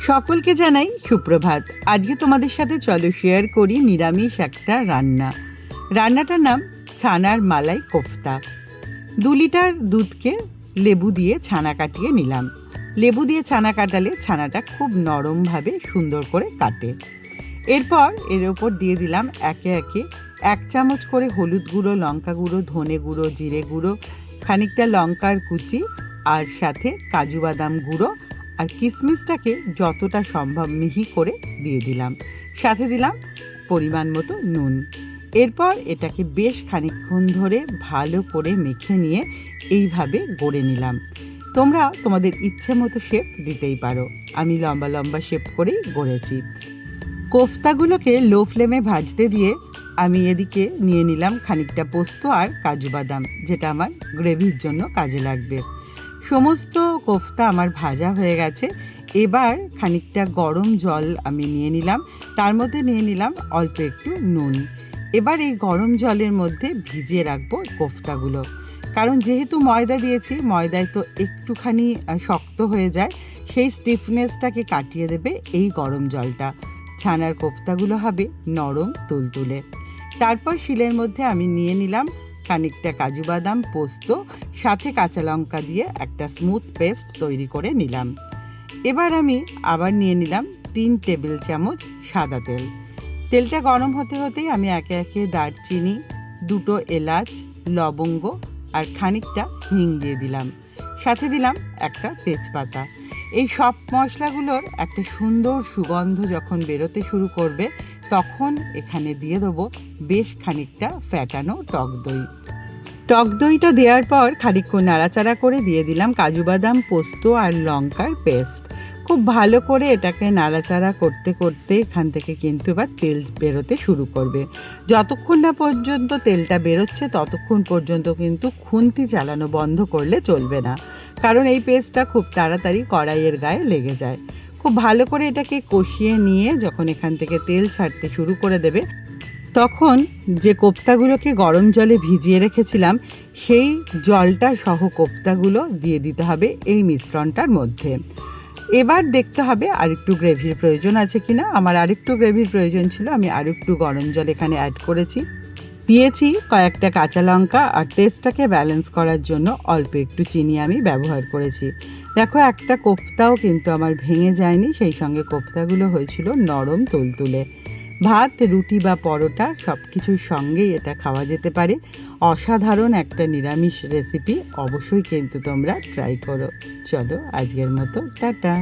সকলকে জানাই সুপ্রভাত। আজকে তোমাদের সাথে চলো শেয়ার করি নিরামিষ একটা রান্নাটার নাম ছানার মালাই কোফতা। 2 লিটার দুধকে লেবু দিয়ে ছানা কাটিয়ে নিলাম। লেবু দিয়ে ছানা কাটালে ছানাটা খুব নরমভাবে সুন্দর করে কাটে। এরপর এর ওপর দিয়ে দিলাম একে একে 1 চামচ করে হলুদ গুঁড়ো, লঙ্কা গুঁড়ো, ধনে গুঁড়ো, জিরে গুঁড়ো, খানিকটা লঙ্কার কুচি, আর সাথে কাজু বাদাম গুঁড়ো আর কিশমিশটাকে যতটা সম্ভব মিহি করে দিয়ে দিলাম। সাথে দিলাম পরিমাণ মতো নুন। এরপর এটাকে বেশ খানিকক্ষণ ধরে ভালো করে মেখে নিয়ে এইভাবে গড়ে নিলাম। তোমরা তোমাদের ইচ্ছে মতো শেপ দিতেই পারো। আমি লম্বা লম্বা শেপ করেই গড়েছি। কোফতাগুলোকে লো ফ্লেমে ভাজতে দিয়ে আমি এদিকে নিয়ে নিলাম খানিকটা পোস্ত আর কাজু বাদাম, যেটা আমার গ্রেভির জন্য কাজে লাগবে। সমস্ত কোফতা আমার ভাজা হয়ে গেছে। এবার খানিকটা গরম জল আমি নিয়ে নিলাম, তার মধ্যে নিয়ে নিলাম অল্প একটু নুন। এবার এই গরম জলের মধ্যে ভিজিয়ে রাখবো কোফতাগুলো, কারণ যেহেতু ময়দা দিয়েছি, ময়দায় তো একটুখানি শক্ত হয়ে যায়, সেই স্টিফনেসটাকে কাটিয়ে দেবে এই গরম জলটা। ছানার কোফতাগুলো হবে নরম তুলতুলে। তারপর শিলের মধ্যে আমি নিয়ে নিলাম খানিকটা কাজু বাদাম, পোস্ত, সাথে কাঁচা লঙ্কা দিয়ে একটা স্মুথ পেস্ট তৈরি করে নিলাম। এবার আমি আবার নিয়ে নিলাম 3 টেবিল চামচ সাদা তেল। তেলটা গরম হতে হতেই আমি একে একে দারচিনি, 2টো এলাচ, লবঙ্গ আর খানিকটা হিং দিয়ে দিলাম। সাথে দিলাম একটা তেজপাতা। এই সব মশলাগুলোর একটা সুন্দর সুগন্ধ যখন বেরোতে শুরু করবে, তখন এখানে দিয়ে দেবো বেশ খানিকটা ফ্যাটানো টক দই। টক দইটা দেওয়ার পর খানিকক্ষণ নাড়াচাড়া করে দিয়ে দিলাম কাজু বাদাম, পোস্ত আর লঙ্কার পেস্ট। খুব ভালো করে এটাকে নাড়াচাড়া করতে করতে এখান থেকে কিন্তু এবার তেল বেরোতে শুরু করবে। যতক্ষণ না পর্যন্ত তেলটা বেরোচ্ছে ততক্ষণ পর্যন্ত কিন্তু খুন্তি চালানো বন্ধ করলে চলবে না, কারণ এই পেস্টটা খুব তাড়াতাড়ি কড়াইয়ের গায়ে লেগে যায়। খুব ভালো করে এটাকে কষিয়ে নিয়ে যখন এখান থেকে তেল ছাড়তে শুরু করে দেবে, তখন যে কোফতাগুলোকে গরম জলে ভিজিয়ে রেখেছিলাম, সেই জলটা সহ কোফতাগুলো দিয়ে দিতে হবে এই মিশ্রণটার মধ্যে। এবার দেখতে হবে আরেকটু গ্রেভির প্রয়োজন আছে কিনা। আমার আরেকটু গ্রেভির প্রয়োজন ছিল, আমি আরেকটু গরম জল এখানে অ্যাড করেছি। দিয়েছি কয়েকটা কাঁচা লঙ্কা, আর টেস্টটাকে ব্যালেন্স করার জন্য অল্প একটু চিনি আমি ব্যবহার করেছি। দেখো, একটা কোফতাও কিন্তু আমার ভেঙে যায়নি, সেই সঙ্গে কোফতাগুলো হয়েছিল নরম তুলতুলে। ভাত, রুটি বা পরোটা সব কিছুর সঙ্গেই এটা খাওয়া যেতে পারে। অসাধারণ একটা নিরামিষ রেসিপি, অবশ্যই কিন্তু তোমরা ট্রাই করো। চলো আজকের মতো টাটা।